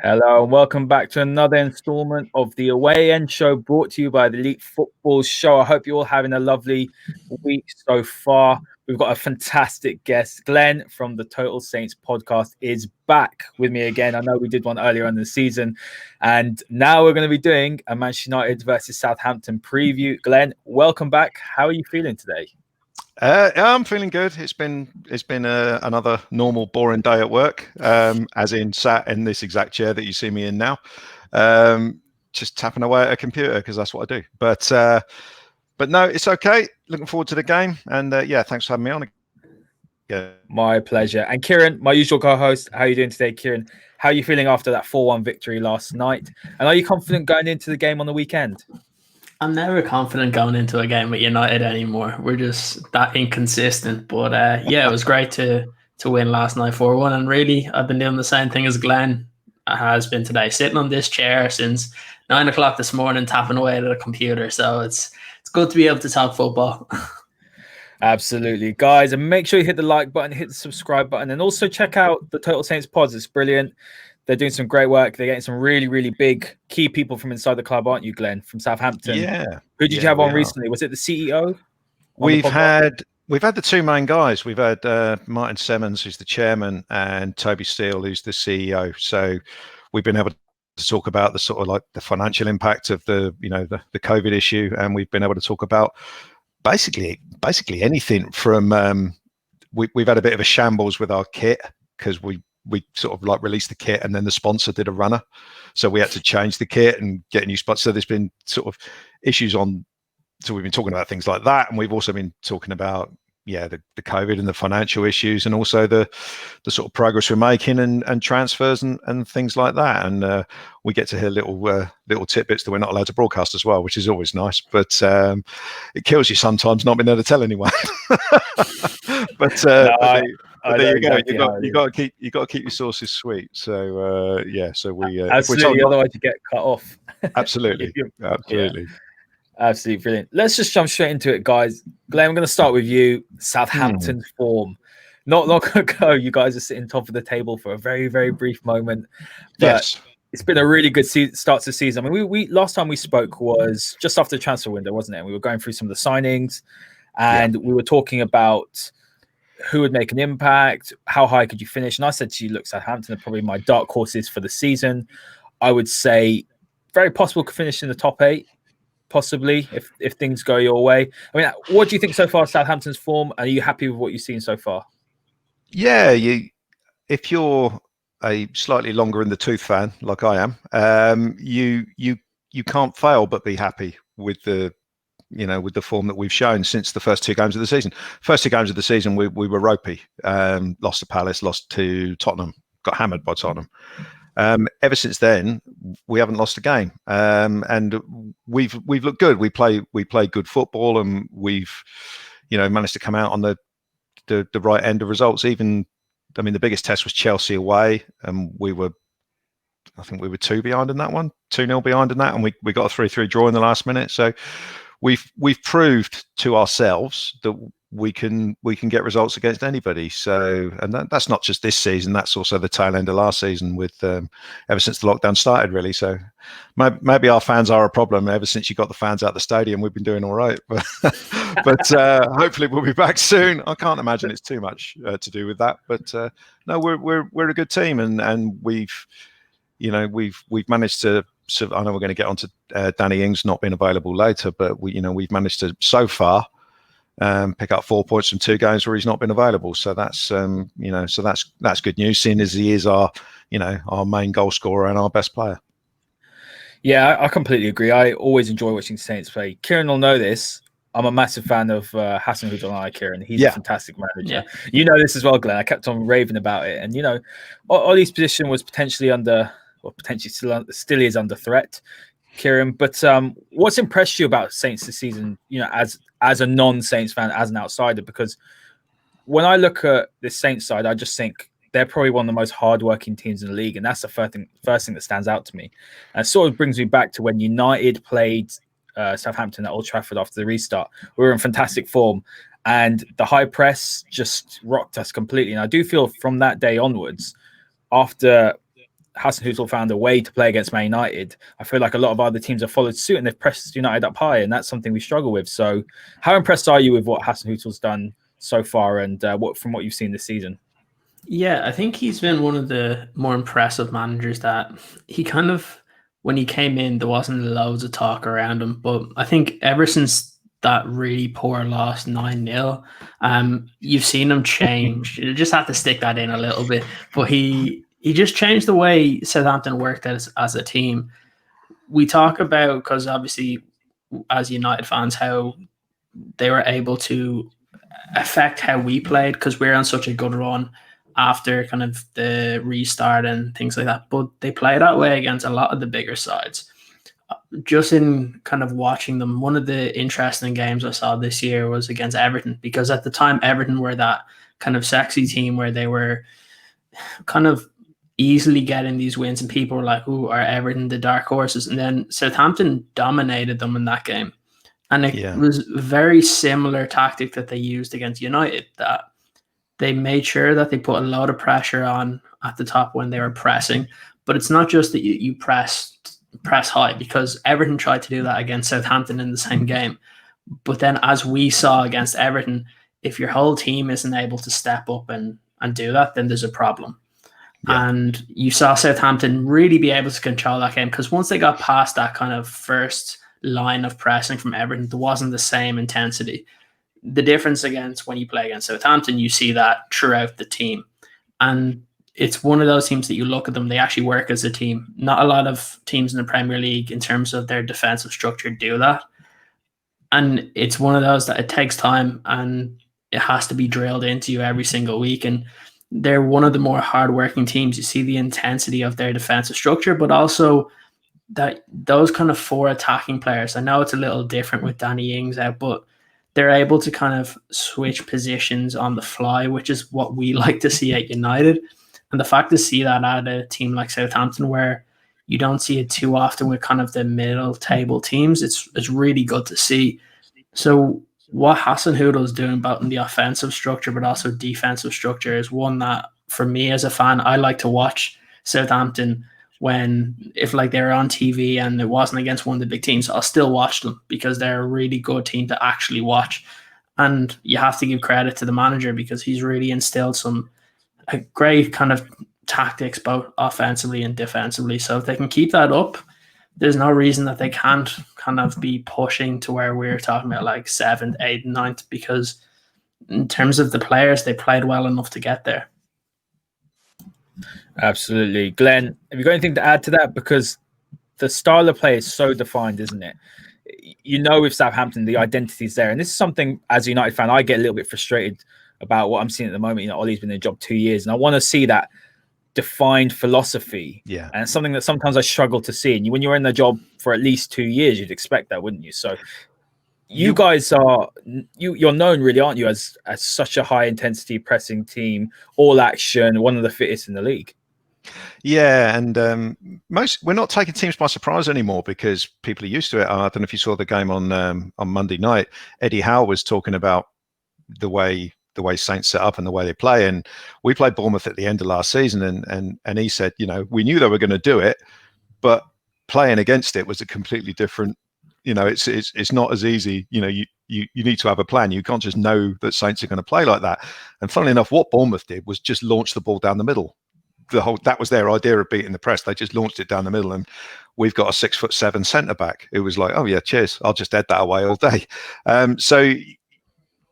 Hello and welcome back to another installment of the Away End Show brought to you by the Elite Football Show. I hope you're all having a lovely week so far. We've got a fantastic guest. Glen from the Total Saints podcast is back with me again. I know we did one earlier in the season, and now we're going to be doing a Manchester United versus Southampton preview. Glen, welcome back. How are you feeling today? I'm feeling good. It's been another normal, boring day at work, as in sat in this exact chair that you see me in now, just tapping away at a computer because that's what I do. But no, it's okay. Looking forward to the game, and thanks for having me on. Yeah. My pleasure. And Kieran, my usual co-host, how are you doing today, Kieran? How are you feeling after that 4-1 victory last night? And are you confident going into the game on the weekend? I'm never confident going into a game with United anymore. We're just that inconsistent. But it was great to win last night 4-1. And really, I've been doing the same thing as Glen has been today, sitting on this chair since 9 o'clock this morning, tapping away at a computer. So it's good to be able to talk football. Absolutely, guys. And make sure you hit the like button, hit the subscribe button, and also check out the Total Saints pods. It's brilliant. They're doing some great work. They're getting some really, really big key people from inside the club, aren't you, Glen, from Southampton? Yeah. Who did you have on recently? Was it the CEO? We've had the two main guys. We've had Martin Semmens, who's the chairman, and Toby Steele, who's the CEO. So we've been able to talk about the sort of like the financial impact of the COVID issue, and we've been able to talk about basically anything from we've had a bit of a shambles with our kit because we sort of like released the kit and then the sponsor did a runner. So we had to change the kit and get a new sponsor. So there's been sort of issues on. So we've been talking about things like that. And we've also been talking about, the COVID and the financial issues and also the sort of progress we're making and transfers and things like that. And we get to hear little tidbits that we're not allowed to broadcast as well, which is always nice. But it kills you sometimes not being able to tell anyone. But there you go. You got to keep your sources sweet. So so we absolutely. Otherwise, you get cut off. Absolutely. Absolutely brilliant. Let's just jump straight into it, guys. Glen, I'm going to start with you. Southampton form. Not long ago, you guys are sitting top of the table for a very, very brief moment. But yes. It's been a really good start to the season. I mean, we last time we spoke was just after the transfer window, wasn't it? And we were going through some of the signings, and we were talking about who would make an impact, how high could you finish? And I said to you, look, Southampton are probably my dark horses for the season. I would say very possible to finish in the top 8, possibly, if things go your way. I mean, what do you think so far of Southampton's form? Are you happy with what you've seen so far? Yeah, if you're a slightly longer in the tooth fan, like I am, you can't fail but be happy with the form that we've shown since the first 2 games of the season. First 2 games of the season, we were ropey. Lost to Palace, lost to Tottenham, got hammered by Tottenham. Ever since then, we haven't lost a game, and we've looked good. We play good football, and we've managed to come out on the right end of results. Even, I mean, the biggest test was Chelsea away, and I think we were 2 behind in that one, 2-0 behind in that, and we got a 3-3 draw in the last minute. So we've proved to ourselves that we can get results against anybody. So, and that's not just this season, that's also the tail end of last season with ever since the lockdown started, really. So maybe our fans are a problem. Ever since you got the fans out the stadium, we've been doing all right, but hopefully we'll be back soon. I can't imagine it's too much to do with that, but no, we're a good team, and we've managed to. So I know we're going to get onto Danny Ings not being available later, but we've managed to so far pick up 4 points from 2 games where he's not been available. So that's that's good news, seeing as he is our main goal scorer and our best player. Yeah, I completely agree. I always enjoy watching Saints play. Kieran will know this. I'm a massive fan of Hassan Houdalai, Kieran. He's a fantastic manager. Yeah. You know this as well, Glen. I kept on raving about it. And, Ollie's position was potentially still is under threat, Kieran. But what's impressed you about Saints this season, as a non-Saints fan, as an outsider? Because when I look at this Saints side, I just think they're probably one of the most hardworking teams in the league. And that's the first thing that stands out to me. And it sort of brings me back to when United played Southampton at Old Trafford after the restart. We were in fantastic form, and the high press just rocked us completely. And I do feel from that day onwards, after Hasenhüttl found a way to play against Man United, I feel like a lot of other teams have followed suit and they've pressed United up high, and that's something we struggle with. So how impressed are you with what Hasenhüttl's done so far, and from what you've seen this season? Yeah, I think he's been one of the more impressive managers that he kind of, when he came in, there wasn't loads of talk around him. But I think ever since that really poor loss 9-0, you've seen him change. You just have to stick that in a little bit. But he just changed the way Southampton worked as a team. We talk about, because obviously as United fans, how they were able to affect how we played because we're on such a good run after kind of the restart and things like that. But they play that way against a lot of the bigger sides. Just in kind of watching them, one of the interesting games I saw this year was against Everton, because at the time Everton were that kind of sexy team where they were kind of easily getting these wins and people were like, "Ooh, are Everton the dark horses?" And then Southampton dominated them in that game. And it was a very similar tactic that they used against United, that they made sure that they put a lot of pressure on at the top when they were pressing. But it's not just that you press high, because Everton tried to do that against Southampton in the same game. But then as we saw against Everton, if your whole team isn't able to step up and do that, then there's a problem. Yeah. And you saw Southampton really be able to control that game, because once they got past that kind of first line of pressing from Everton, there wasn't the same intensity. The difference against when you play against Southampton, you see that throughout the team. And it's one of those teams that you look at them, they actually work as a team. Not a lot of teams in the Premier League in terms of their defensive structure do that. And it's one of those that it takes time and it has to be drilled into you every single week. And they're one of the more hardworking teams. You see the intensity of their defensive structure, but also that those kind of four attacking players. I know it's a little different with Danny Ings out, but they're able to kind of switch positions on the fly, which is what we like to see at United. And the fact to see that at a team like Southampton, where you don't see it too often with kind of the middle table teams, it's really good to see. So what Hasenhüttl is doing both in the offensive structure but also defensive structure is one that, for me as a fan, I like to watch Southampton. If like they're on TV and it wasn't against one of the big teams, I'll still watch them because they're a really good team to actually watch. And you have to give credit to the manager because he's really instilled some great kind of tactics, both offensively and defensively. So if they can keep that up, there's no reason that they can't kind of be pushing to where we're talking about like 7th, 8th, 9th, because in terms of the players, they played well enough to get there. Absolutely. Glenn, have you got anything to add to that? Because the style of play is so defined, isn't it? You know, with Southampton, the identity is there. And this is something, as a United fan, I get a little bit frustrated about what I'm seeing at the moment. You know, Ollie's been in the job 2 years, and I want to see that defined philosophy. Yeah. And it's something that sometimes I struggle to see. And when you're in the job for at least 2 years, you'd expect that, wouldn't you? So you guys are you're known, really, aren't you, as such a high intensity pressing team, all action, one of the fittest in the league. Yeah, and we're not taking teams by surprise anymore because people are used to it. I don't know if you saw the game on Monday night. Eddie Howe was talking about the way Saints set up and the way they play. And we played Bournemouth at the end of last season, and he said, you know, we knew they were going to do it, but playing against it was a completely different. You know, it's not as easy. You know, you need to have a plan. You can't just know that Saints are going to play like that. And funnily enough, what Bournemouth did was just launch the ball down the middle. That was their idea of beating the press. They just launched it down the middle, and we've got a 6'7" centre back. It was like, oh yeah, cheers. I'll just head that away all day. So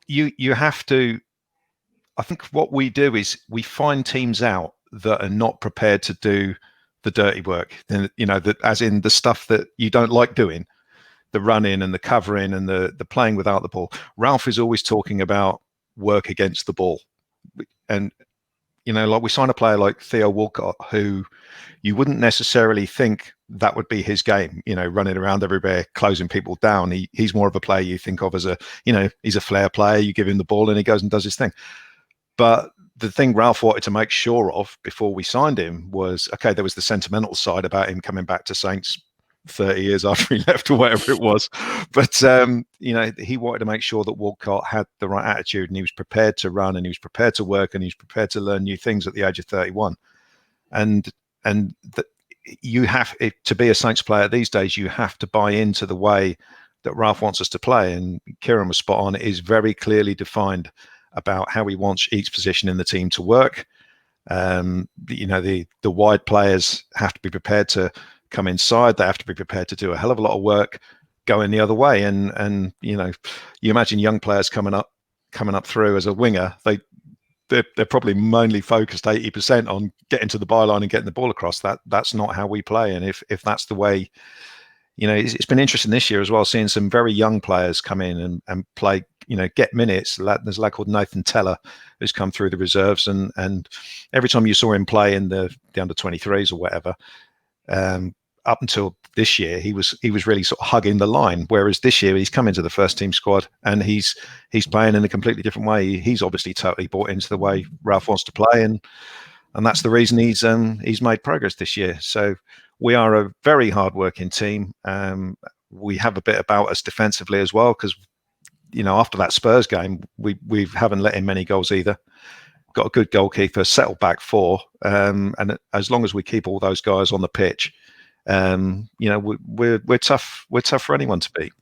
you have to. I think what we do is we find teams out that are not prepared to do the dirty work. Then, you know, that as in the stuff that you don't like doing, the running and the covering and the playing without the ball. Ralph is always talking about work against the ball, and you know, like we sign a player like Theo Walcott, who you wouldn't necessarily think that would be his game, you know, running around everywhere, closing people down. He's more of a player you think of as he's a flair player. You give him the ball and he goes and does his thing. But the thing Ralph wanted to make sure of before we signed him was, okay, there was the sentimental side about him coming back to Saints 30 years after he left or whatever it was. But, you know, he wanted to make sure that Walcott had the right attitude and he was prepared to run and he was prepared to work and he was prepared to learn new things at the age of 31. And you have to be a Saints player these days. You have to buy into the way that Ralph wants us to play, and Kieran was spot on. It is very clearly defined about how he wants each position in the team to work. The wide players have to be prepared to come inside. They have to be prepared to do a hell of a lot of work going the other way. And you imagine young players coming up through as a winger. They're probably mainly focused 80% on getting to the byline and getting the ball across. That's not how we play. And if that's the way, it's been interesting this year as well, seeing some very young players come in and play, get minutes. There's a lad called Nathan Teller who's come through the reserves, and every time you saw him play in the under 23s or whatever, up until this year, he was really sort of hugging the line. Whereas this year, he's come into the first team squad and he's playing in a completely different way. He's obviously totally bought into the way Ralph wants to play, and that's the reason he's made progress this year. So we are a very hard-working team. We have a bit about us defensively as well, because after that Spurs game, we haven't let in many goals either. Got a good goalkeeper, settled back four, and as long as we keep all those guys on the pitch, we're tough. We're tough for anyone to beat.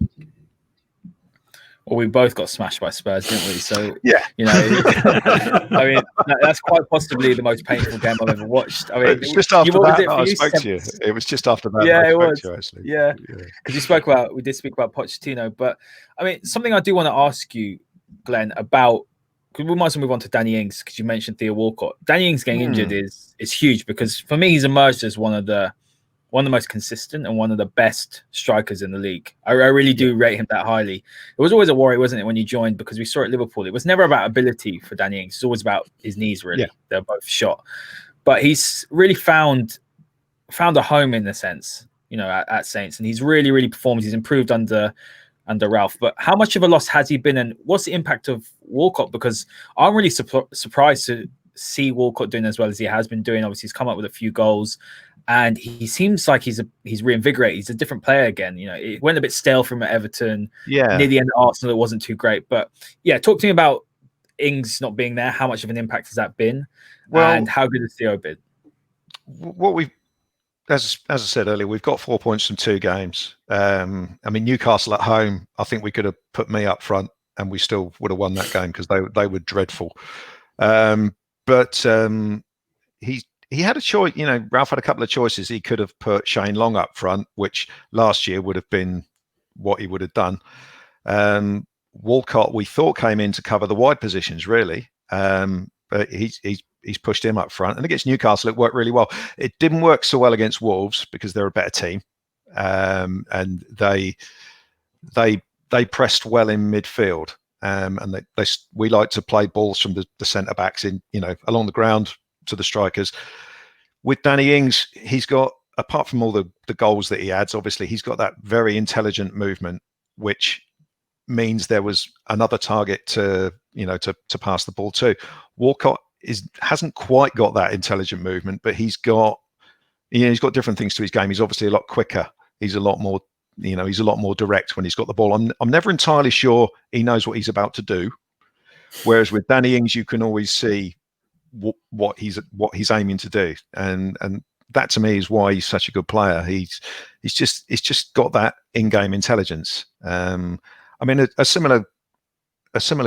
Well, we both got smashed by Spurs, didn't we? So yeah, I mean, that's quite possibly the most painful game I've ever watched. I mean, it was just after that I spoke to you. It was just after that. Yeah, I it spoke was. to you, actually. Yeah, because we did speak about Pochettino, but I mean, something I do want to ask you, Glenn, about. We might as well move on to Danny Ings, because you mentioned Theo Walcott. Danny Ings getting injured is huge, because for me, he's emerged as one of the most consistent and one of the best strikers in the league. I really do rate him that highly. It was always a worry, wasn't it, when you joined, because we saw at Liverpool, it was never about ability for Danny Ings. It's always about his knees, really. Yeah. They're both shot. But he's really found a home, in a sense, at Saints, and he's really, really performed. He's improved under Ralph. But how much of a loss has he been, and what's the impact of Walcott? Because I'm really surprised to see Walcott doing as well as he has been doing. Obviously, he's come up with a few goals, and he seems like he's reinvigorated. He's a different player again. It went a bit stale from at Everton. Yeah, near the end of Arsenal, it wasn't too great. But yeah, talk to me about Ings not being there. How much of an impact has that been? And how good has Theo been? What we've As I said earlier, we've got 4 points from 2 games. I mean, Newcastle at home, I think we could have put me up front and we still would have won that game, because they were dreadful. But he had a choice. Ralph had a couple of choices. He could have put Shane Long up front, which last year would have been what he would have done. Walcott, we thought, came in to cover the wide positions, really. But he's pushed him up front, and against Newcastle it worked really well. It didn't work so well against Wolves, because they're a better team, and they pressed well in midfield, and we like to play balls from the centre backs in along the ground to the strikers. With Danny Ings, he's got, apart from all the goals that he adds, obviously he's got that very intelligent movement, which means there was another target to pass the ball to. Walcott hasn't quite got that intelligent movement, but he's got different things to his game. He's obviously a lot quicker. He's a lot more, he's a lot more direct when he's got the ball. I'm never entirely sure he knows what he's about to do. Whereas with Danny Ings, you can always see what he's aiming to do, and that to me is why he's such a good player. He's just got that in-game intelligence. I mean, a similar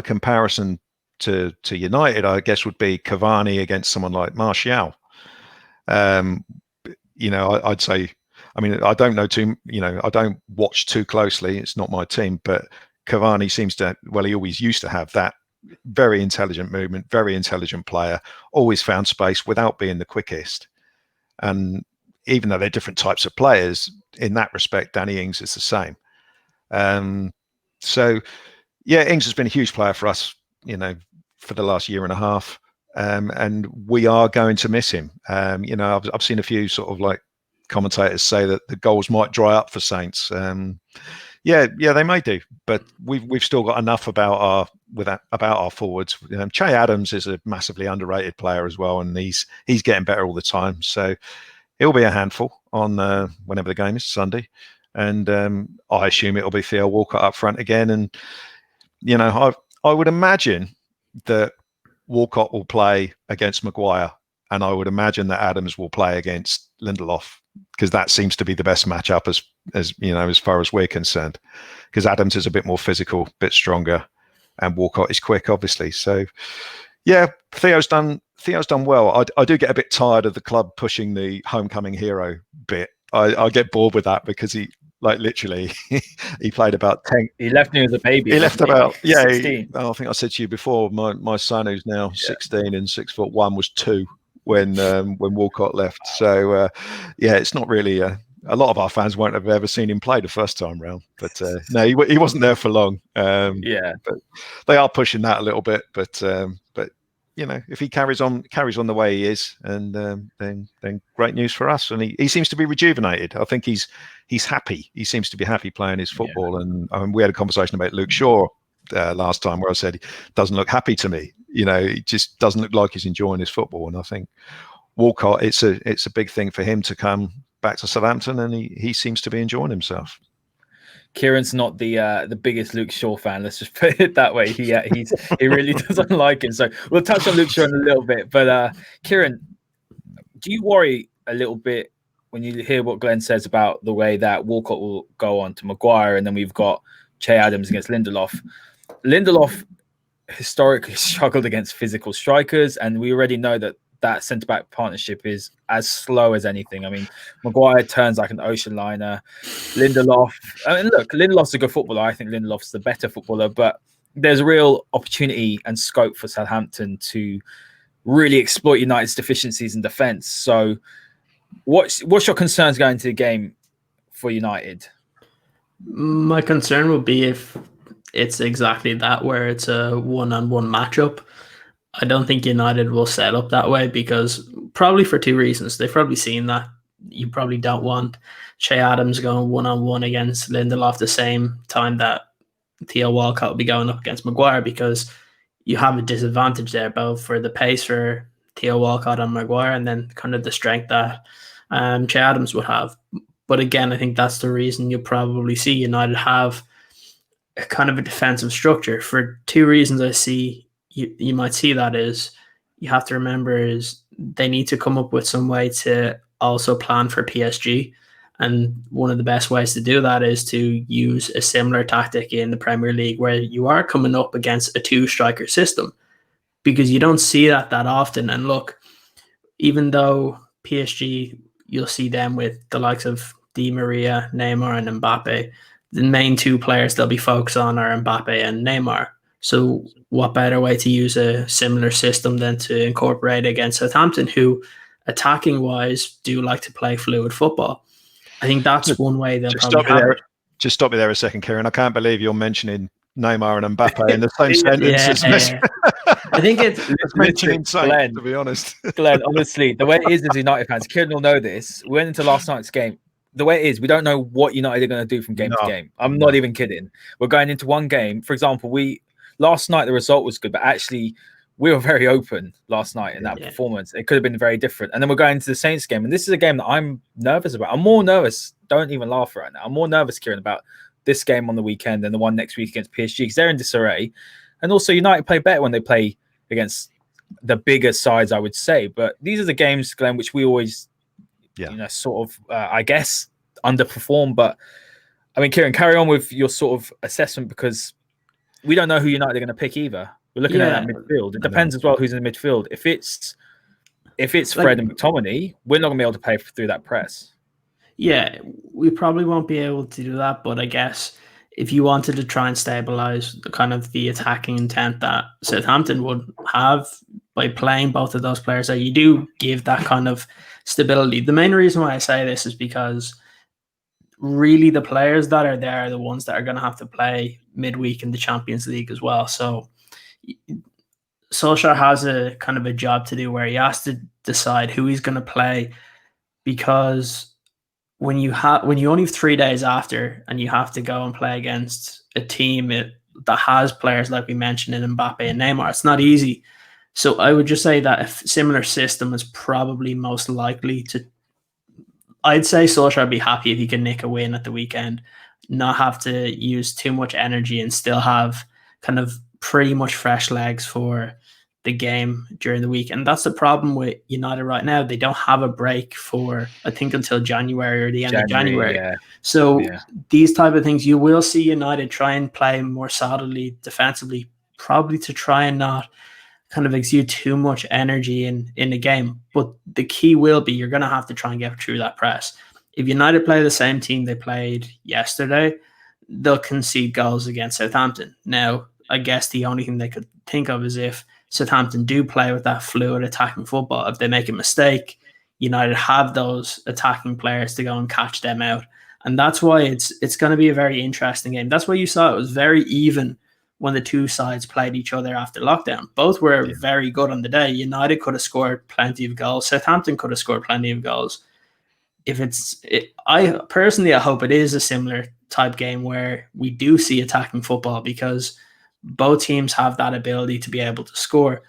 comparison to United, I guess, would be Cavani against someone like Martial. I'd say, I mean, I don't know too, I don't watch too closely. It's not my team, but Cavani seems to, well, he always used to have that very intelligent movement, very intelligent player, always found space without being the quickest. And even though they're different types of players, in that respect, Danny Ings is the same. So, yeah, Ings has been a huge player for us, for the last year and a half, and we are going to miss him. I've seen a few sort of like commentators say that the goals might dry up for Saints. Yeah, they may do, but we've still got enough about our forwards. Che Adams is a massively underrated player as well, and he's getting better all the time. So he'll be a handful on whenever the game is, Sunday, and I assume it'll be Theo Walcott up front again. And I would imagine that Walcott will play against Maguire and I would imagine that Adams will play against Lindelof, because that seems to be the best matchup as you know, as far as we're concerned, because Adams is a bit more physical, a bit stronger, and Walcott is quick, obviously. So yeah, Theo's done well. I do get a bit tired of the club pushing the homecoming hero bit. I get bored with that, because he, like, literally he played about 10. He left me as a baby. He left about 16. I think I said to you before, my son, who's now 16 and 6'1", was 2 when Walcott left. So yeah, it's not really a lot of our fans won't have ever seen him play the first time round. But no, he wasn't there for long. But they are pushing that a little bit. But you know, if he carries on the way he is, and then great news for us. And he seems to be rejuvenated. I think he's happy. He seems to be happy playing his football. And I mean, we had a conversation about Luke Shaw last time, where I said he doesn't look happy to me. You know, he just doesn't look like he's enjoying his football. And I think Walcott, it's a big thing for him to come back to Southampton, and he seems to be enjoying himself. Kieran's not the biggest Luke Shaw fan. Let's just put it that way. He really doesn't like him. So we'll touch on Luke Shaw in a little bit. But Kieran, do you worry a little bit when you hear what Glen says about the way that Walcott will go on to Maguire, and then we've got Che Adams against Lindelof? Lindelof historically struggled against physical strikers, and we already know that centre-back partnership is as slow as anything. I mean, Maguire turns like an ocean liner. Lindelof, I mean, look, Lindelof's a good footballer. I think Lindelof's the better footballer, but there's real opportunity and scope for Southampton to really exploit United's deficiencies in defence. So what's your concerns going into the game for United? My concern would be if it's exactly that, where it's a one-on-one matchup. I don't think United will set up that way, because probably for 2 reasons. They've probably seen that you probably don't want Che Adams going one-on-one against Lindelof the same time that Theo Walcott will be going up against Maguire, because you have a disadvantage there, both for the pace for Theo Walcott and Maguire, and then kind of the strength that Che Adams would have. But again, I think that's the reason you'll probably see United have a kind of a defensive structure. For 2 reasons I see you might see that is, you have to remember is they need to come up with some way to also plan for PSG. And one of the best ways to do that is to use a similar tactic in the Premier League, where you are coming up against a 2-striker system, because you don't see that often. And look, even though PSG, you'll see them with the likes of Di Maria, Neymar and Mbappe, the main 2 players they'll be focused on are Mbappe and Neymar. So what better way to use a similar system than to incorporate against Southampton, who attacking-wise do like to play fluid football? I think that's one way they'll probably have it. Just stop me there a second, Kieran. I can't believe you're mentioning Neymar and Mbappe in the same sentence. I think it's mentioning Glen, to be honest. Glen, honestly, the way it is as United fans, Kieran will know this. We went into last night's game. The way it is, we don't know what United are going to do from game to game. I'm not even kidding. We're going into one game. For example, last night the result was good, but actually we were very open last night in that performance. It could have been very different. And then we're going into the Saints game, and this is a game that I'm nervous about. I'm more nervous. Don't even laugh right now. I'm more nervous, Kieran, about this game on the weekend than the one next week against PSG, because they're in disarray. And also United play better when they play against the bigger sides, I would say. But these are the games, Glen, which we always, sort of, I guess, underperform. But I mean, Kieran, carry on with your sort of assessment, because we don't know who United are going to pick either. We're looking at that midfield. It depends as well who's in the midfield. If it's Fred and McTominay, we're not going to be able to play through that press. Yeah, we probably won't be able to do that. But I guess if you wanted to try and stabilize the attacking intent that Southampton would have by playing both of those players, that you do give that kind of stability. The main reason why I say this is because really the players that are there are the ones that are going to have to play midweek in the Champions League as well. So Solskjaer has a kind of a job to do, where he has to decide who he's going to play, because when you only have 3 days after and you have to go and play against a team that has players like we mentioned in Mbappe and Neymar, it's not easy. So I would just say that a similar system is probably most likely to. I'd say Solskjaer would be happy if he can nick a win at the weekend, not have to use too much energy, and still have kind of pretty much fresh legs for the game during the week. And that's the problem with United right now. They don't have a break for, I think, until January or the end of January. Yeah. So these type of things, you will see United try and play more solidly defensively, probably to try and not kind of exude too much energy in the game. But the key will be you're going to have to try and get through that press. If United play the same team they played yesterday, they'll concede goals against Southampton. Now, I guess the only thing they could think of is if Southampton do play with that fluid attacking football, if they make a mistake, United have those attacking players to go and catch them out. And that's why it's going to be a very interesting game. That's why you saw it was very even when the two sides played each other after lockdown. Both were very good on the day. United could have scored plenty of goals. Southampton could have scored plenty of goals. I personally, I hope it is a similar type game where we do see attacking football, because both teams have that ability to be able to score.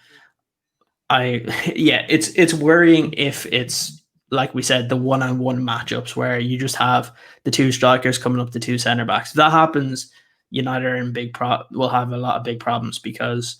It's worrying if it's, like we said, the one-on-one matchups where you just have the two strikers coming up to two centre backs. If that happens, United are will have a lot of big problems, because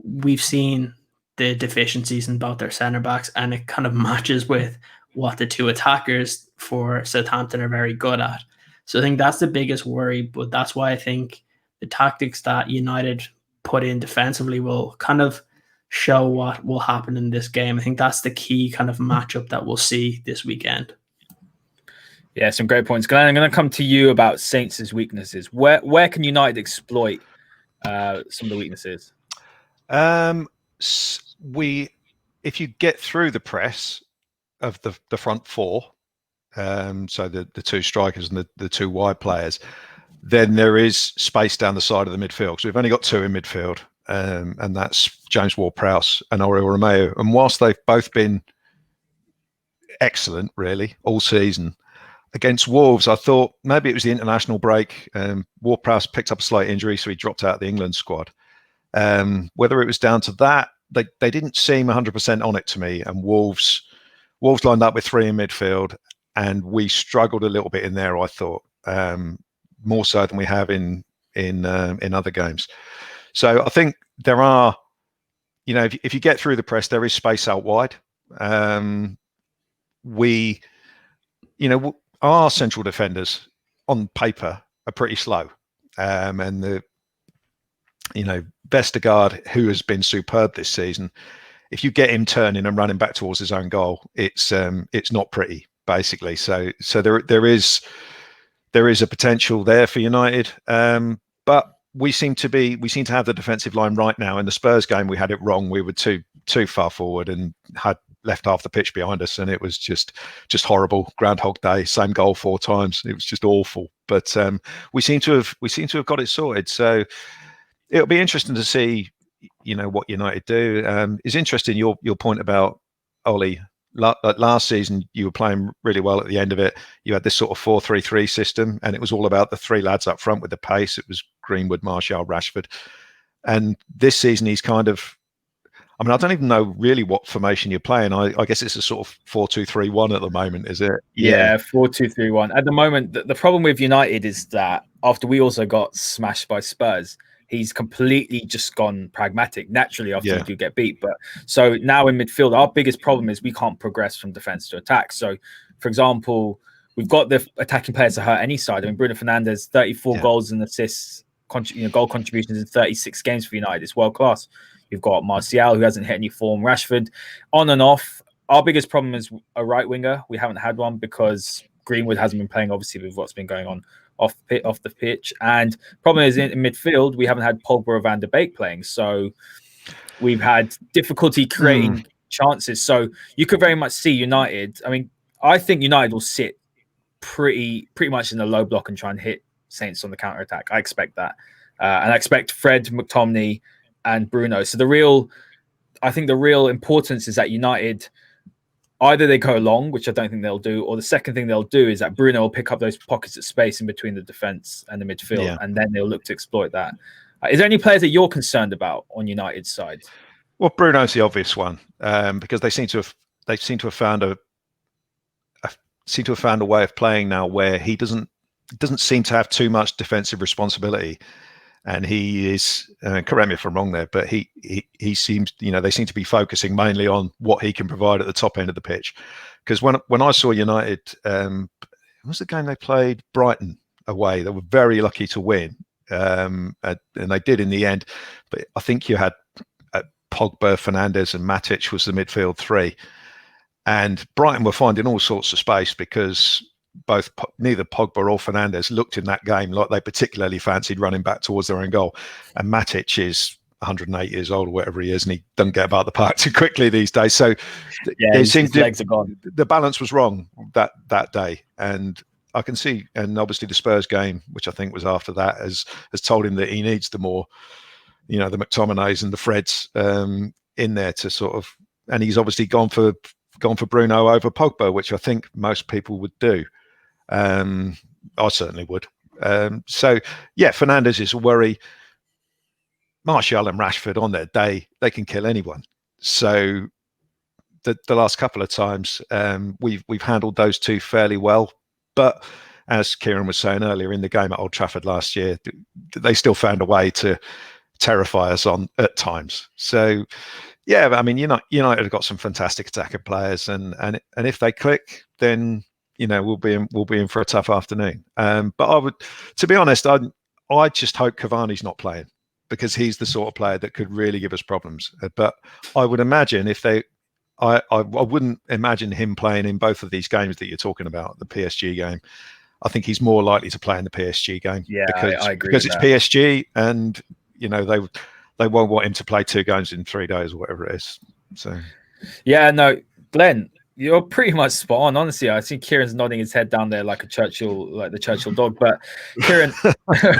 we've seen the deficiencies in both their centre backs, and it kind of matches with what the two attackers for Southampton are very good at. So I think that's the biggest worry, but that's why I think the tactics that United put in defensively will kind of show what will happen in this game. I think that's the key kind of matchup that we'll see this weekend. Yeah, some great points. Glenn, I'm going to come to you about Saints' weaknesses. Where can United exploit some of the weaknesses? If you get through the press of the front four, so the two strikers and the two wide players, then there is space down the side of the midfield. So we've only got two in midfield, and that's James Ward-Prowse and Oriol Romeo. And whilst they've both been excellent, really, all season, against Wolves, I thought maybe it was the international break. Ward-Prowse picked up a slight injury, so he dropped out of the England squad. Whether it was down to that, they didn't seem 100% on it to me. And Wolves lined up with three in midfield, and we struggled a little bit in there, I thought, more so than we have in other games. So I think there are, if you get through the press, there is space out wide. Our central defenders on paper are pretty slow, and Vestergaard, who has been superb this season, if you get him turning and running back towards his own goal, it's not pretty, basically. So there is a potential there for United, but we seem to have the defensive line right now. In the Spurs game, we had it wrong. We were too far forward and had left half the pitch behind us, and it was just horrible. Groundhog Day, same goal 4 times. It was just awful. But we seem to have got it sorted. So it'll be interesting to see, what United do. It's interesting your point about Ollie. Last season, you were playing really well at the end of it. You had this sort of 4-3-3 system, and it was all about the three lads up front with the pace. It was Greenwood, Martial, Rashford. And this season, he's kind of, I don't even know really what formation you're playing. I guess it's a sort of 4-2-3-1 at the moment, is it? Yeah, 4-2-3-1. At the moment, the problem with United is that after we also got smashed by Spurs, he's completely just gone pragmatic naturally after we do get beat. But so now in midfield, our biggest problem is we can't progress from defense to attack. So, for example, we've got the attacking players to hurt any side. Bruno Fernandes, 34 goals and assists, goal contributions in 36 games for United. It's world class. You've got Martial, who hasn't hit any form. Rashford, on and off. Our biggest problem is a right winger. We haven't had one because Greenwood hasn't been playing, obviously, with what's been going on off the pitch. And problem is in midfield, we haven't had Pogba or Van de Beek playing. So we've had difficulty creating chances. So you could very much see United. I think United will sit pretty much in the low block and try and hit Saints on the counter-attack. I expect that. And I expect Fred, McTominay, and Bruno. So I think the real importance is that United, either they go long, which I don't think they'll do, or the second thing they'll do is that Bruno will pick up those pockets of space in between the defense and the midfield, and then they'll look to exploit that. Is there any players that you're concerned about on United's side? Well, Bruno's the obvious one, because they seem to have found a way of playing now where he doesn't seem to have too much defensive responsibility. and he is. Correct me if I'm wrong there, but he seems, they seem to be focusing mainly on what he can provide at the top end of the pitch. Because when I saw United, what was the game they played? Brighton away. They were very lucky to win, and they did in the end. But I think you had Pogba, Fernandes, and Matic was the midfield three. And Brighton were finding all sorts of space because neither Pogba or Fernandes looked in that game like they particularly fancied running back towards their own goal. And Matic is 108 years old or whatever he is, and he doesn't get about the park too quickly these days. So his legs are gone. The balance was wrong that day. And I can see, and obviously the Spurs game, which I think was after that, has told him that he needs the more, the McTominays and the Freds in there to sort of, and he's obviously gone for Bruno over Pogba, which I think most people would do. I certainly would. So yeah, Fernandes is a worry. Martial and Rashford on their day, they can kill anyone. So the last couple of times we've handled those two fairly well. But as Kieran was saying earlier, in the game at Old Trafford last year, they still found a way to terrify us at times. So yeah, I mean, United have got some fantastic attacking players, and if they click, then we'll be in for a tough afternoon. But to be honest, I just hope Cavani's not playing, because he's the sort of player that could really give us problems. But I would imagine I wouldn't imagine him playing in both of these games that you're talking about, the PSG game. I think he's more likely to play in the PSG game. Yeah, I agree. Because it's PSG, and they won't want him to play 2 games in 3 days or whatever it is. So yeah, no, Glenn, you're pretty much spot on. Honestly, I see Kieran's nodding his head down there like the Churchill dog. But Kieran,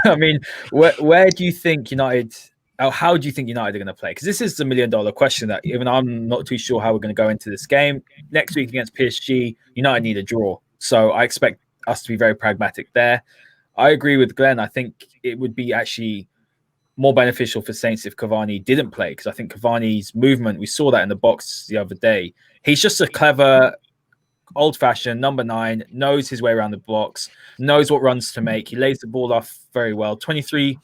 I mean, where do you think United? How do you think United are going to play? Because this is the $1 million question that even I'm not too sure how we're going to go into this game. Next week against PSG, United need a draw. So I expect us to be very pragmatic there. I agree with Glenn. I think it would be actually more beneficial for Saints if Cavani didn't play, because I think Cavani's movement, we saw that in the box the other day. He's just a clever, old-fashioned number 9, knows his way around the box, knows what runs to make. He lays the ball off very well. 23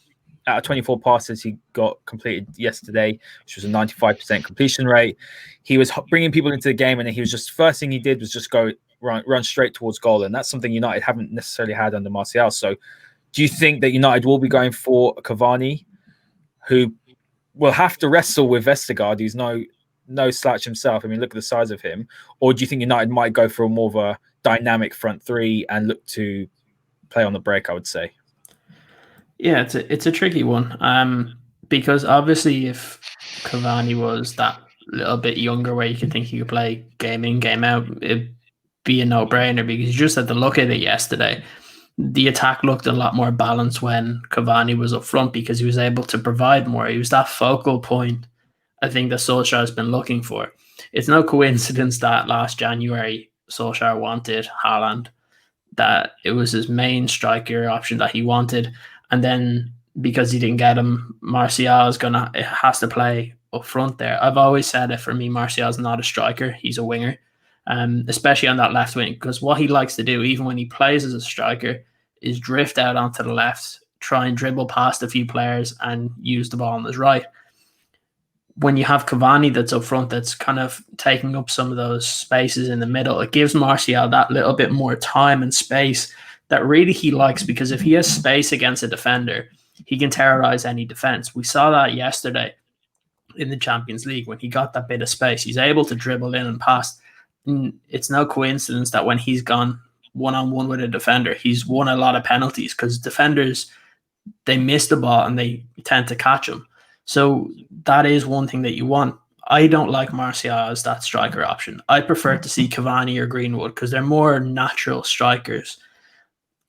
out of 24 passes he got completed yesterday, which was a 95% completion rate. He was bringing people into the game, and he was just, first thing he did was just go run straight towards goal, and that's something United haven't necessarily had under Martial. So do you think that United will be going for Cavani, who will have to wrestle with Vestergaard, who's no slouch himself? I mean, look at the size of him. Or do you think United might go for more of a dynamic front three and look to play on the break, I would say? Yeah, it's a tricky one. Because obviously if Cavani was that little bit younger where you could think he could play game in, game out, it'd be a no-brainer, because you just had to look at it yesterday. The attack looked a lot more balanced when Cavani was up front, because he was able to provide more. He was that focal point, I think, that Solskjaer has been looking for. It's no coincidence that last January Solskjaer wanted Haaland, that it was his main striker option that he wanted. And then because he didn't get him, Martial has to play up front there. I've always said that for me, Martial is not a striker. He's a winger. Especially on that left wing, because what he likes to do, even when he plays as a striker, is drift out onto the left, try and dribble past a few players and use the ball on his right. When you have Cavani that's up front, that's kind of taking up some of those spaces in the middle, it gives Martial that little bit more time and space that really he likes, because if he has space against a defender, he can terrorize any defense. We saw that yesterday in the Champions League when he got that bit of space. He's able to dribble in and pass. It's no coincidence that when he's gone one-on-one with a defender, he's won a lot of penalties, because defenders, they miss the ball and they tend to catch him. So that is one thing that you want. I don't like Martial as that striker option. I prefer to see Cavani or Greenwood, because they're more natural strikers.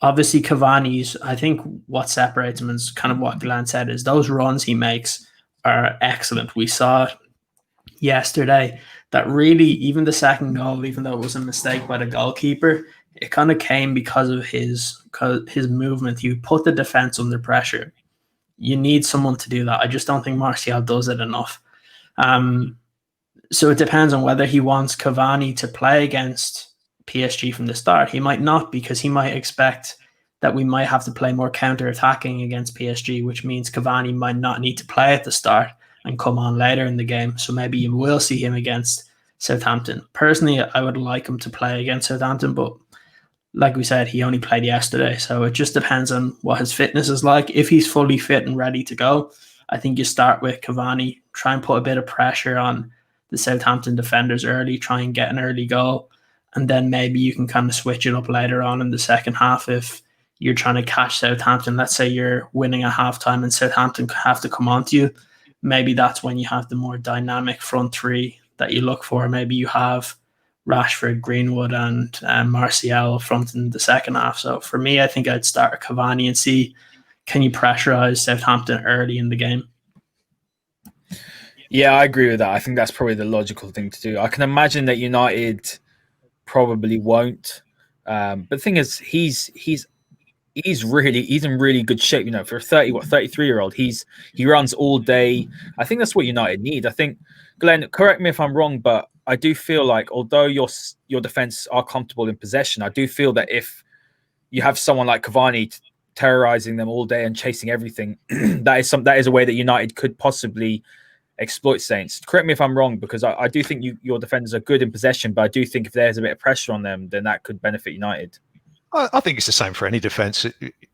Obviously, Cavani's, I think what separates him is kind of what Glen said, is those runs he makes are excellent. We saw yesterday that really, even the second goal, even though it was a mistake by the goalkeeper, it kind of came because of his movement. You put the defense under pressure. You need someone to do that. I just don't think Martial does it enough. So it depends on whether he wants Cavani to play against PSG from the start. He might not, because he might expect that we might have to play more counter-attacking against PSG, which means Cavani might not need to play at the start and come on later in the game. So maybe you will see him against Southampton. Personally, I would like him to play against Southampton, but like we said, he only played yesterday. So it just depends on what his fitness is like. If he's fully fit and ready to go, I think you start with Cavani, try and put a bit of pressure on the Southampton defenders early, try and get an early goal. And then maybe you can kind of switch it up later on in the second half if you're trying to catch Southampton. Let's say you're winning at halftime and Southampton have to come on to you. Maybe that's when you have the more dynamic front three that you look for. Maybe you have Rashford, Greenwood, and Martial front in the second half. So for me, I think I'd start Cavani and see, can you pressurize Southampton early in the game? Yeah, I agree with that. I think that's probably the logical thing to do. I can imagine that United probably won't. But the thing is, he's in really good shape. You know, for a 33-year-old, he runs all day. I think that's what United need. I think, Glenn, correct me if I'm wrong, but I do feel like although your defense are comfortable in possession, I do feel that if you have someone like Cavani terrorizing them all day and chasing everything, that is a way that United could possibly exploit Saints. Correct me if I'm wrong, because I do think your defenders are good in possession, but I do think if there's a bit of pressure on them, then that could benefit United. I think it's the same for any defence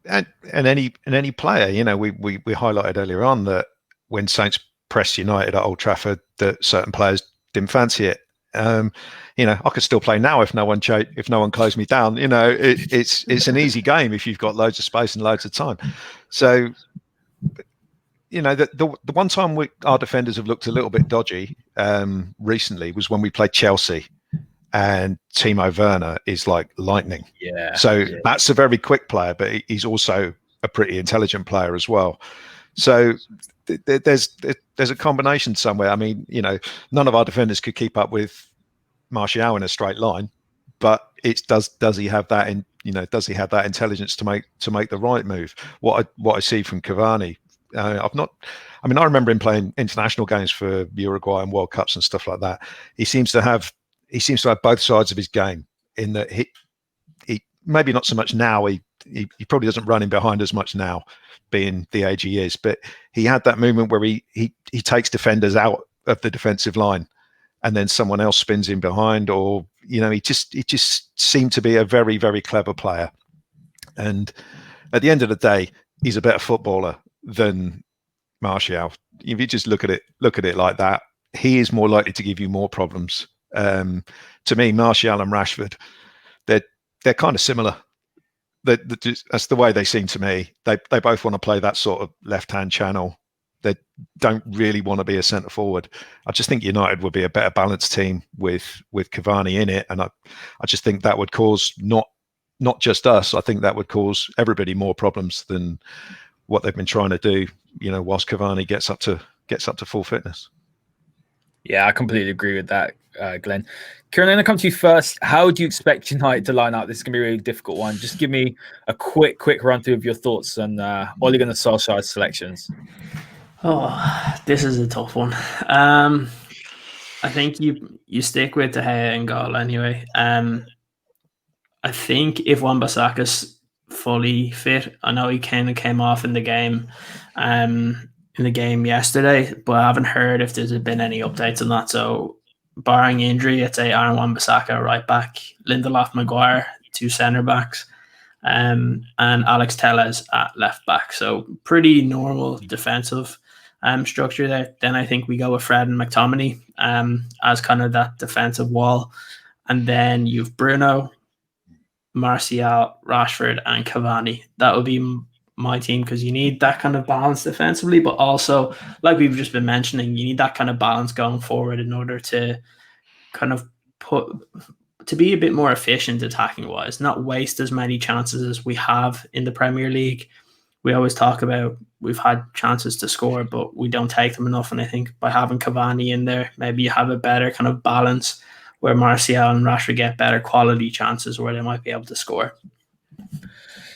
and any player. You know, we highlighted earlier on that when Saints pressed United at Old Trafford, that certain players didn't fancy it. You know, I could still play now if no one closed me down. You know, it's an easy game if you've got loads of space and loads of time. So, you know, the one time our defenders have looked a little bit dodgy recently was when we played Chelsea. And Timo Werner is like lightning. Yeah. So that's a very quick player, but he's also a pretty intelligent player as well. So there's a combination somewhere. I mean, you know, none of our defenders could keep up with Martial in a straight line, but it's does he have that does he have that intelligence to make the right move? What I see from Cavani, I remember him playing international games for Uruguay and World Cups and stuff like that. He seems to have both sides of his game, in that he maybe not so much now. He probably doesn't run in behind as much now, being the age he is. But he had that movement where he takes defenders out of the defensive line, and then someone else spins in behind. Or he just seemed to be a very, very clever player. And at the end of the day, he's a better footballer than Martial. If you just look at it like that, he is more likely to give you more problems. To me, Martial and Rashford, they're kind of similar. That's the way they seem to me. They both want to play that sort of left-hand channel. They don't really want to be a centre forward. I just think United would be a better balanced team with Cavani in it, and I just think that would cause not just us. I think that would cause everybody more problems than what they've been trying to do. Whilst Cavani gets up to full fitness. Yeah, I completely agree with that, Glenn. Kieran, I'm going to come to you first. How do you expect United to line up? This is going to be a really difficult one. Just give me a quick run through of your thoughts on Ole Gunnar Solskjaer's selections. Oh, this is a tough one. I think you stick with De Gea and goal anyway. I think if Wan-Bissaka's fully fit, I know he kind of came off in the game. In the game yesterday, but I haven't heard if there's been any updates on that. So, barring injury, I'd say Aaron Wan-Bissaka right back, Lindelof, Maguire, two centre backs, and Alex Telles at left back. So, pretty normal defensive structure there. Then I think we go with Fred and McTominay as kind of that defensive wall, and then you've Bruno, Martial, Rashford, and Cavani. That would be my team, because you need that kind of balance defensively, but also, like we've just been mentioning, you need that kind of balance going forward in order to kind of be a bit more efficient attacking wise, not waste as many chances as we have in the Premier League. We always talk about we've had chances to score, but we don't take them enough. And I think by having Cavani in there, maybe you have a better kind of balance where Martial and Rashford get better quality chances where they might be able to score.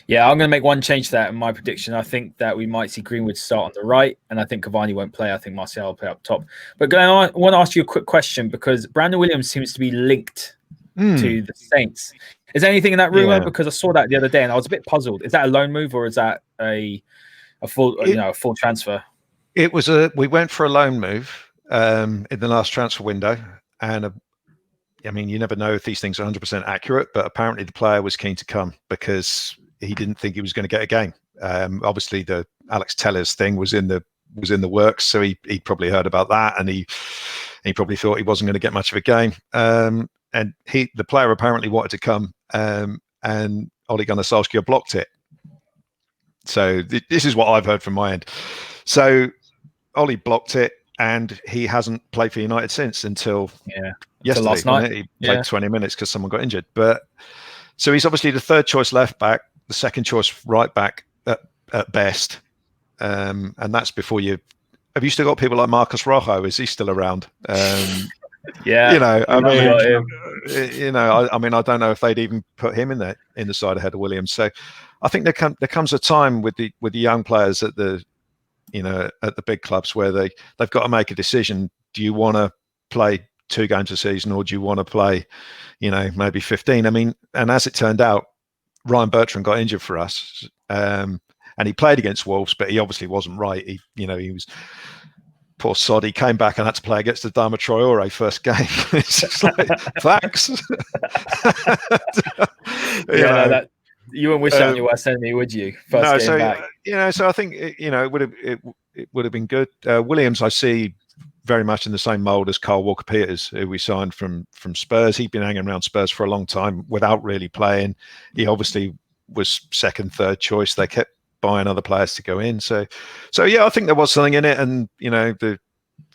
Yeah, I'm going to make one change to that in my prediction. I think that we might see Greenwood start on the right, and I think Cavani won't play. I think Martial will play up top. But Glenn, I want to ask you a quick question, because Brandon Williams seems to be linked to the Saints. Is there anything in that rumor? Yeah. Because I saw that the other day and I was a bit puzzled. Is that a loan move or is that a full a full transfer? We went for a loan move in the last transfer window, and I mean, you never know if these things are 100% accurate, but apparently the player was keen to come because he didn't think he was going to get a game. Obviously, the Alex Tellers thing was in the works, so he probably heard about that, and he probably thought he wasn't going to get much of a game. And the player apparently wanted to come, and Ole Gunnar Solskjaer blocked it. So this is what I've heard from my end. So Ole blocked it, and he hasn't played for United since until yesterday. Last night. He played 20 minutes because someone got injured. But so he's obviously the third choice left back, the second choice right back at best, and that's before you. Have you still got people like Marcus Rojo? Is he still around? Yeah, I mean, I don't know if they'd even put him in the side ahead of Williams. So I think there comes a time with the young players at the big clubs where they've got to make a decision. Do you want to play 2 games a season, or do you want to play, maybe 15? I mean, and as it turned out, Ryan Bertrand got injured for us, and he played against Wolves, but he obviously wasn't right. He was. Poor sod, he came back and had to play against the Adama Traore first game. It's just like, facts. You wouldn't wish that on your worst enemy, would you? First game back. So I think it would have been good. Williams, I see very much in the same mould as Kyle Walker-Peters, who we signed from Spurs. He'd been hanging around Spurs for a long time without really playing. He obviously was second, third choice. They kept buying other players to go in. So yeah, I think there was something in it. And, the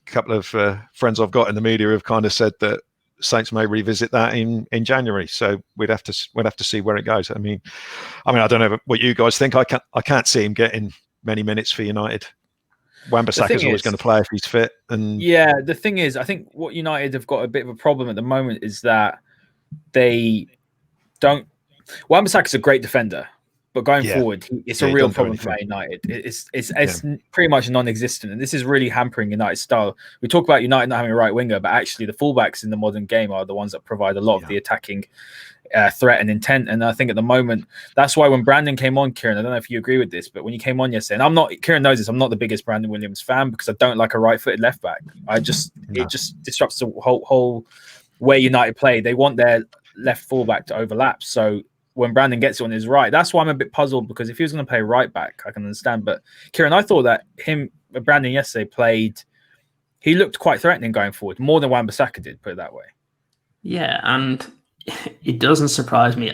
couple of friends I've got in the media have kind of said that Saints may revisit that in January. So we'd have to see where it goes. I mean, I don't know what you guys think. I can't see him getting many minutes for United. Wan-Bissaka's always going to play if he's fit. And yeah, the thing is, I think what United have got a bit of a problem at the moment is that they don't. Wan-Bissaka's a great defender. But going forward, it's a real problem for United. It's pretty much non-existent, and this is really hampering United's style. We talk about United not having a right winger, but actually the fullbacks in the modern game are the ones that provide a lot of the attacking threat and intent. And I think at the moment, that's why when Brandon came on, Kieran, I don't know if you agree with this, but when you came on yesterday, and Kieran knows this, I'm not the biggest Brandon Williams fan because I don't like a right-footed left back. It just disrupts the whole way United play. They want their left fullback to overlap, so when Brandon gets it on his right, that's why I'm a bit puzzled, because if he was going to play right back, I can understand. But Kieran, I thought that Brandon yesterday he looked quite threatening going forward, more than Wan-Bissaka did, put it that way. Yeah, and it doesn't surprise me.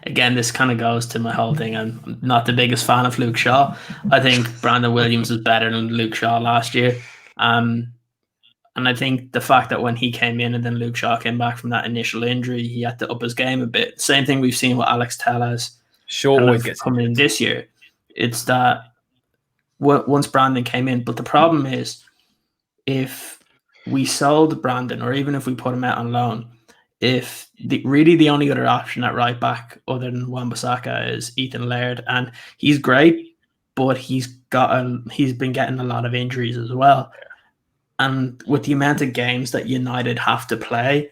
Again, this kind of goes to my whole thing. I'm not the biggest fan of Luke Shaw. I think Brandon Williams was better than Luke Shaw last year. And I think the fact that when he came in and then Luke Shaw came back from that initial injury, he had to up his game a bit. Same thing we've seen with Alex Tellez. Always gets coming in this year. It's that once Brandon came in, but the problem is if we sold Brandon, or even if we put him out on loan, if the only other option at right back other than Wan-Bissaka is Ethan Laird, and he's great, but he's been getting a lot of injuries as well. And with the amount of games that United have to play,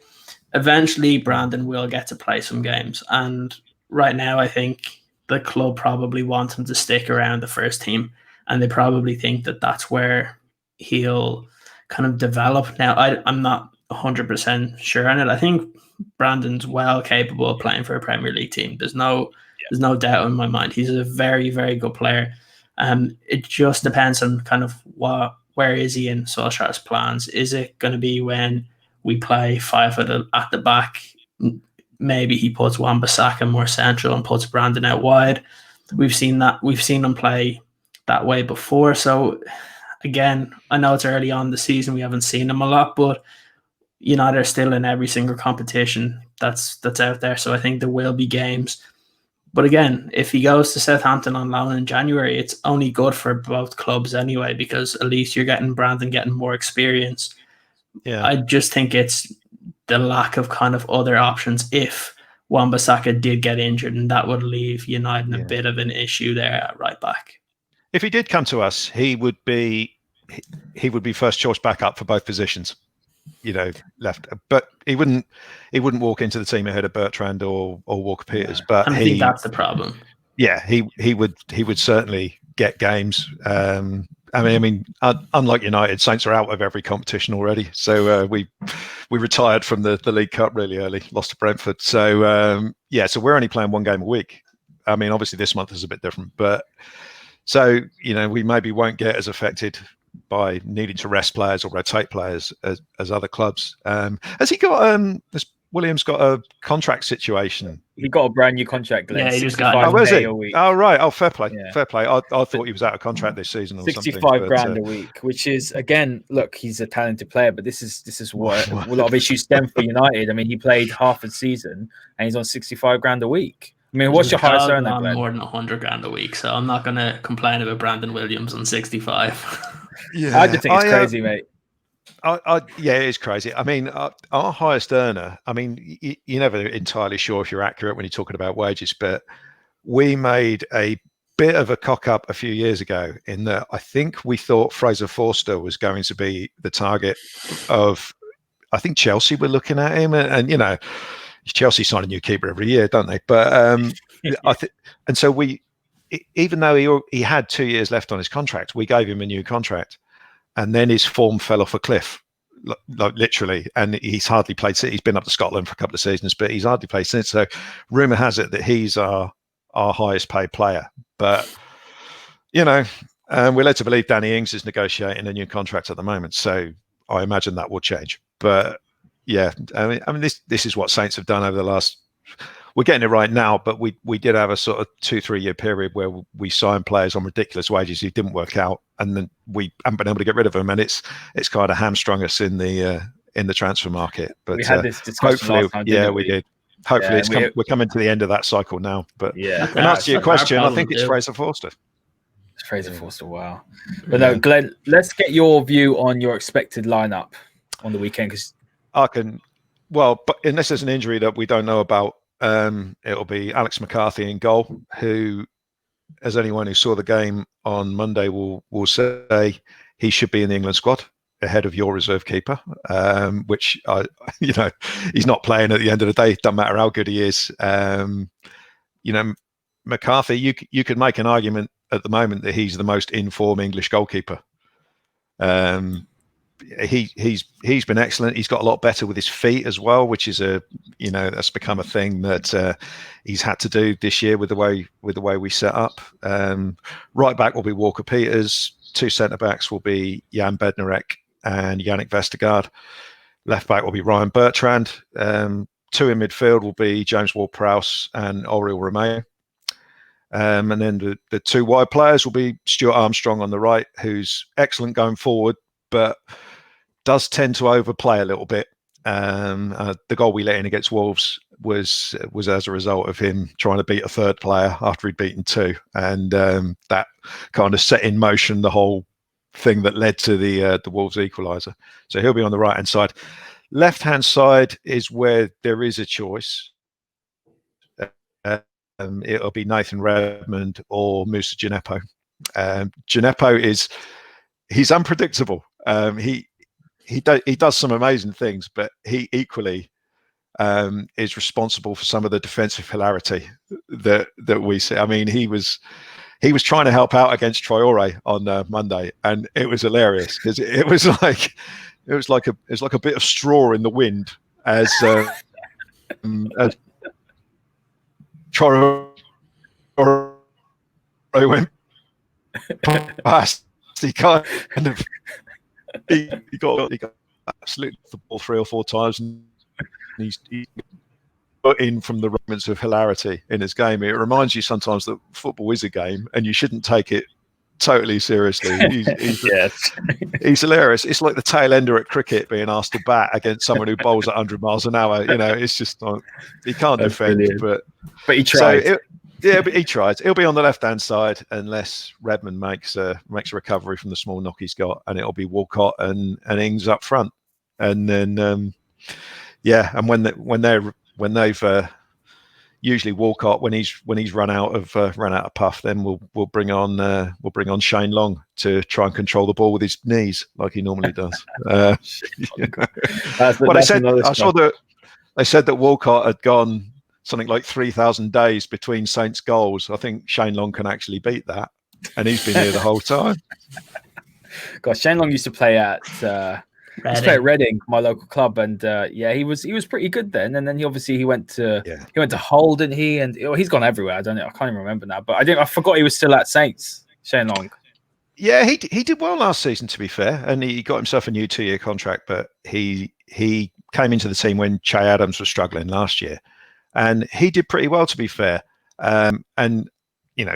eventually Brandon will get to play some games. And right now, I think the club probably wants him to stick around the first team. And they probably think that that's where he'll kind of develop. Now, I'm not 100% sure on it. I think Brandon's well capable of playing for a Premier League team. There's no doubt in my mind. He's a very, very good player. It just depends on kind of where is he in Solskjaer's plans? Is it going to be when we play 5 at the back? Maybe he puts Wan-Bissaka more central and puts Brandon out wide. We've seen that. We've seen him play that way before. So again, I know it's early on in the season. We haven't seen him a lot, but United are still in every single competition that's out there. So I think there will be games. But again, if he goes to Southampton on loan in January, it's only good for both clubs anyway, because at least you're getting Brandon getting more experience. Yeah, I just think it's the lack of kind of other options if Wan-Bissaka did get injured, and that would leave United in a bit of an issue there at right back. If he did come to us, he would be first choice backup for both positions. left. But he wouldn't walk into the team ahead of Bertrand or Walker Peters. But I think that's the problem. Yeah, he would certainly get games. I mean, unlike United, Saints are out of every competition already. So we retired from the League Cup really early, lost to Brentford. So so we're only playing one game a week. I mean, obviously this month is a bit different, but so we maybe won't get as affected by needing to rest players or rotate players as other clubs. Has he got has Williams got a contract situation? He got a brand new contract, Glen. Yeah, he just got. got. Oh, was he? A week. Oh, right. Oh, fair play. Yeah. Fair play. I thought he was out of contract this season or 65 something. grand a week, which is, again, look, he's a talented player, but this is what a lot of issues stem for United. I mean, he played half a season and he's on 65 grand a week. I mean, what's your highest earner, Glen? More than 100 grand a week, so I'm not going to complain about Brandon Williams on 65. Yeah, I just think it's crazy, mate. Yeah, it is crazy. I mean, our highest earner, I mean, you're never entirely sure if you're accurate when you're talking about wages, but we made a bit of a cock up a few years ago in that I think we thought Fraser Forster was going to be the target of, I think Chelsea were looking at him, and Chelsea sign a new keeper every year, don't they? But I think, and so even though he had 2 years left on his contract, we gave him a new contract. And then his form fell off a cliff, like literally. And he's hardly played. He's been up to Scotland for a couple of seasons, but he's hardly played since. So, rumor has it that he's our highest paid player. But we're led to believe Danny Ings is negotiating a new contract at the moment. So I imagine that will change. But yeah, I mean, this is what Saints have done over the last. We're getting it right now, but we did have a sort of 2-3 year period where we signed players on ridiculous wages who didn't work out, and then we haven't been able to get rid of them, and it's kind of hamstrung us in the transfer market. But we had this discussion last time, we did. Hopefully, we're coming to the end of that cycle now. But yeah, and answer your question, I think it's Fraser Forster. It's Fraser Forster, wow. But no, Glenn, let's get your view on your expected lineup on the weekend, because I can. Well, but unless there's an injury that we don't know about. It'll be Alex McCarthy in goal, who, as anyone who saw the game on Monday will say, he should be in the England squad ahead of your reserve keeper, which he's not playing at the end of the day. Doesn't matter how good he is. McCarthy, you could make an argument at the moment that he's the most in-form English goalkeeper. He's been excellent. He's got a lot better with his feet as well, which is that's become a thing that he's had to do this year with the way we set up. Right back will be Walker Peters. Two centre backs will be Jan Bednarek and Yannick Vestergaard. Left back will be Ryan Bertrand. Two in midfield will be James Ward-Prowse and Oriol Romeu. And then the two wide players will be Stuart Armstrong on the right, who's excellent going forward, but does tend to overplay a little bit. The goal we let in against Wolves was as a result of him trying to beat a third player after he'd beaten two, and that kind of set in motion the whole thing that led to the Wolves equaliser. So he'll be on the right hand side. Left hand side is where there is a choice. It'll be Nathan Redmond or Moussa Djenepo. Djenepo he's unpredictable. He does some amazing things, but he equally is responsible for some of the defensive hilarity that we see. I mean, he was trying to help out against Traore on Monday, and it was hilarious because it was like a bit of straw in the wind as Traore went past. He kind of he got absolutely the ball 3 or 4 times, and he's put in from the moments of hilarity in his game. It reminds you sometimes that football is a game, and you shouldn't take it totally seriously. He's hilarious. It's like the tail ender at cricket being asked to bat against someone who bowls at 100 miles an hour. It's just like, he can't defend, brilliant. but he tried. But he tried. He'll be on the left-hand side unless Redmond makes a recovery from the small knock he's got, and it'll be Walcott and Ings up front. And then, and when they've usually Walcott, when he's run out of puff, then we'll bring on Shane Long to try and control the ball with his knees like he normally does. Well, they said I saw that they said that Walcott had gone something like 3,000 days between Saints goals. I think Shane Long can actually beat that, and he's been here the whole time. Gosh, Shane Long used to play at Reading, my local club, and he was pretty good then. And then he went to Hull, didn't he? And he's gone everywhere. I can't even remember now. But I forgot he was still at Saints. Shane Long. Yeah, he did well last season, to be fair, and he got himself a new 2-year contract. But he came into the team when Che Adams was struggling last year, and he did pretty well, to be fair. And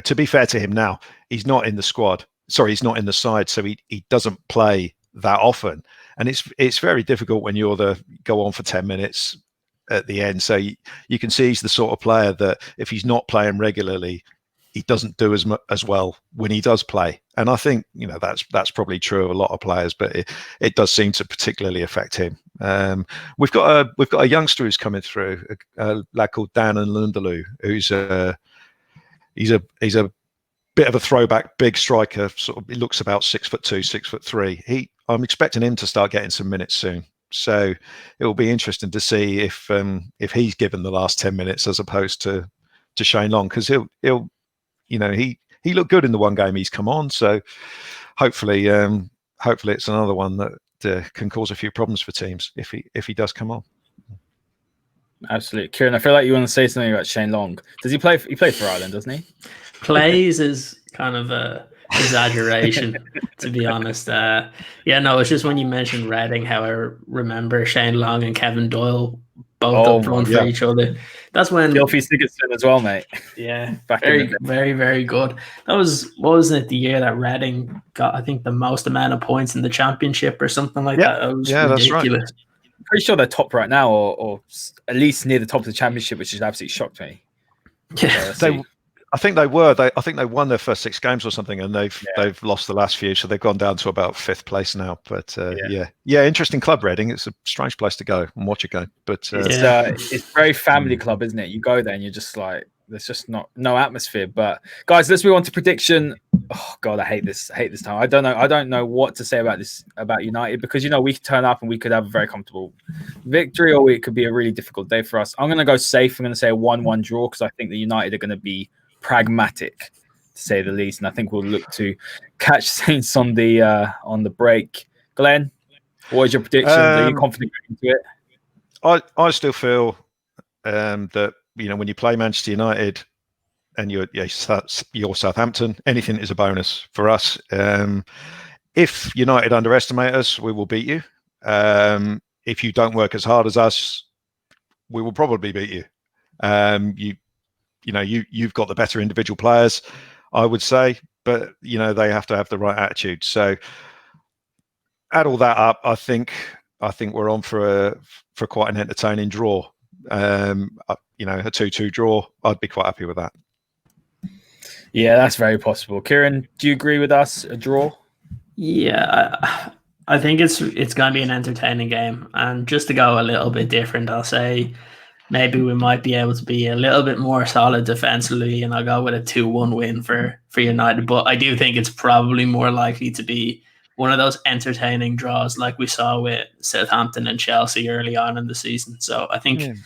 to be fair to him now, he's not in the squad. Sorry, he's not in the side, so he doesn't play that often. And it's very difficult when you're go on for 10 minutes at the end. So you can see he's the sort of player that if he's not playing regularly, he doesn't do as well when he does play. And I think that's probably true of a lot of players, but it does seem to particularly affect him. We've got a youngster who's coming through, a lad called Dan Lundalu, who's he's a bit of a throwback, big striker. Sort of, he looks about 6'2", 6'3". I'm expecting him to start getting some minutes soon. So it will be interesting to see if he's given the last 10 minutes as opposed to Shane Long, because he looked good in the one game he's come on. So hopefully it's another one that can cause a few problems for teams if he does come on. Absolutely, Kieran. I feel like you want to say something about Shane Long. Does he play? He plays for Ireland, doesn't he? Plays is kind of a exaggeration, to be honest. It's just when you mentioned Reading, how I remember Shane Long and Kevin Doyle both up front for each other. That's when Gylfi Sigurdsson as well, mate. Yeah, very, very, very good. That was, what was it, the year that Reading got, I think, the most amount of points in the championship or something like that. It was ridiculous. That's right. I'm pretty sure they're top right now, or at least near the top of the championship, which has absolutely shocked me. Yeah, I think they were. I think they won their first 6 games or something, and they've lost the last few, so they've gone down to about 5th place now. But interesting club, Reading. It's a strange place to go and watch a game, but it's a very family club, isn't it? You go there and you're just like, there's just no atmosphere. But guys, let's move on to prediction. Oh God, I hate this time. I don't know what to say about United, because we could turn up and we could have a very comfortable victory, or it could be a really difficult day for us. I'm going to go safe. I'm going to say a 1-1 draw, because I think the United are going to be pragmatic, to say the least, and I think we'll look to catch Saints on the break. Glenn, what is your prediction? Are you confident going into it? I still feel that when you play Manchester United and you're Southampton, anything is a bonus for us. If United underestimate us, we will beat you. If you don't work as hard as us, we will probably beat you. You've got the better individual players, I would say, but they have to have the right attitude. So add all that up, I think we're on for quite an entertaining draw. A 2-2 draw, I'd be quite happy with that. Yeah, that's very possible. Kieran, do you agree with us? A draw? Yeah, I think it's going to be an entertaining game, and just to go a little bit different, I'll say maybe we might be able to be a little bit more solid defensively, and I'll go with a 2-1 win for United. But I do think it's probably more likely to be one of those entertaining draws like we saw with Southampton and Chelsea early on in the season. So I think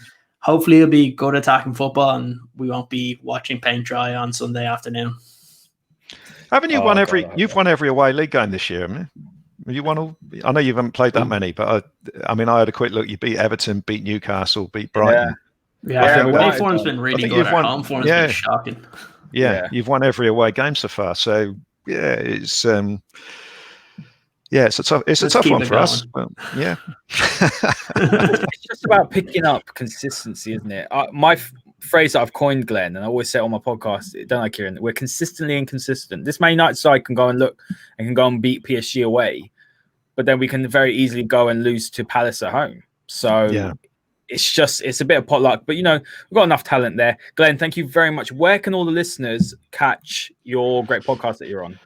hopefully it'll be good attacking football, and we won't be watching paint dry on Sunday afternoon. Haven't you won every? You've won every away league game this year, haven't you? You won all. I know you haven't played that many, but I had a quick look. You beat Everton, beat Newcastle, beat Brighton. Away form's been really good. Home form's been shocking. Yeah, you've won every away game so far. So it's it's a tough one for us. But, it's just about picking up consistency, isn't it? My phrase that I've coined, Glenn, and I always say it on my podcast, don't I, Kieran? We're consistently inconsistent. This Man United side can go and beat PSG away, but then we can very easily go and lose to Palace at home. So it's a bit of potluck, but we've got enough talent there. Glenn, thank you very much. Where can all the listeners catch your great podcast that you're on?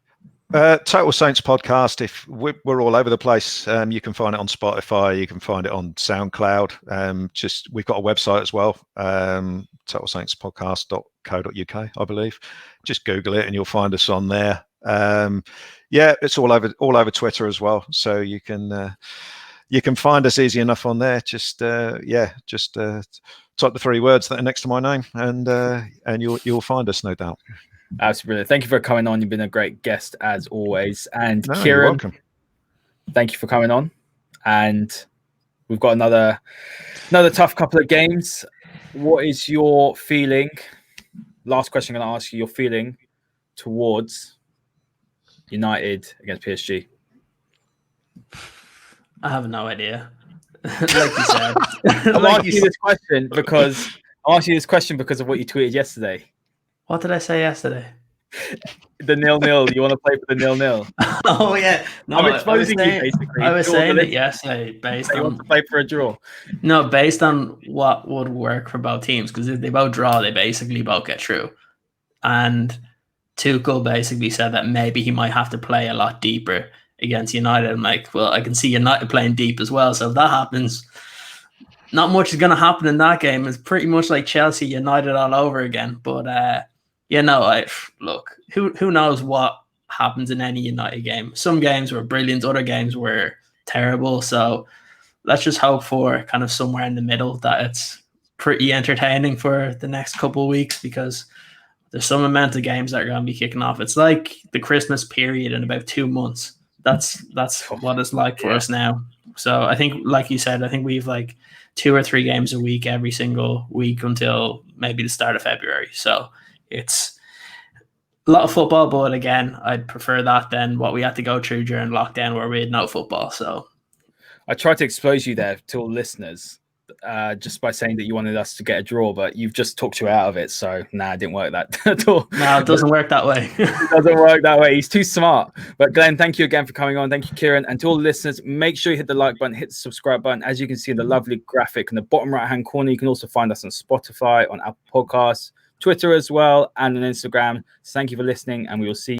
Total Saints podcast. If we're all over the place, you can find it on Spotify. You can find it on SoundCloud. We've got a website as well. TotalSaintsPodcast.co.uk, I believe. Just Google it and you'll find us on there. It's all over Twitter as well. So you can find us easy enough on there. Just type the 3 words that are next to my name, and you'll find us, no doubt. Absolutely brilliant. Thank you for coming on. You've been a great guest as always. And Kieran, you're welcome. Thank you for coming on. And we've got another tough couple of games. What is your feeling? Last question I'm going to ask you. Your feeling towards United against PSG? I have no idea. Like you said, I'm asking you this question because of what you tweeted yesterday. What did I say yesterday? The 0-0. You want to play for the 0-0? Oh yeah. No, I'm exposing you basically. I was saying it yesterday based on to play for a draw. No, based on what would work for both teams, because if they both draw, they basically both get through. And Tuchel basically said that maybe he might have to play a lot deeper against United. I'm like, well, I can see United playing deep as well. So if that happens, not much is going to happen in that game. It's pretty much like Chelsea United all over again. But look, who knows what happens in any United game. Some games were brilliant, other games were terrible. So let's just hope for kind of somewhere in the middle that it's pretty entertaining for the next couple of weeks, because there's some amount of games that are going to be kicking off. It's like the Christmas period in about 2 months. That's what it's like for us now. So I think, like you said, I think we've like 2 or 3 games a week every single week until maybe the start of February. So it's a lot of football, but again, I'd prefer that than what we had to go through during lockdown where we had no football. So I tried to expose you there to all listeners just by saying that you wanted us to get a draw, but you've just talked you out of it. So it didn't work that at all. No, it doesn't work that way. It doesn't work that way. He's too smart. But Glenn, thank you again for coming on. Thank you, Kieran. And to all the listeners, make sure you hit the like button, hit the subscribe button. As you can see, the lovely graphic in the bottom right-hand corner. You can also find us on Spotify, on Apple Podcasts, Twitter as well, and on Instagram. So thank you for listening, and we will see you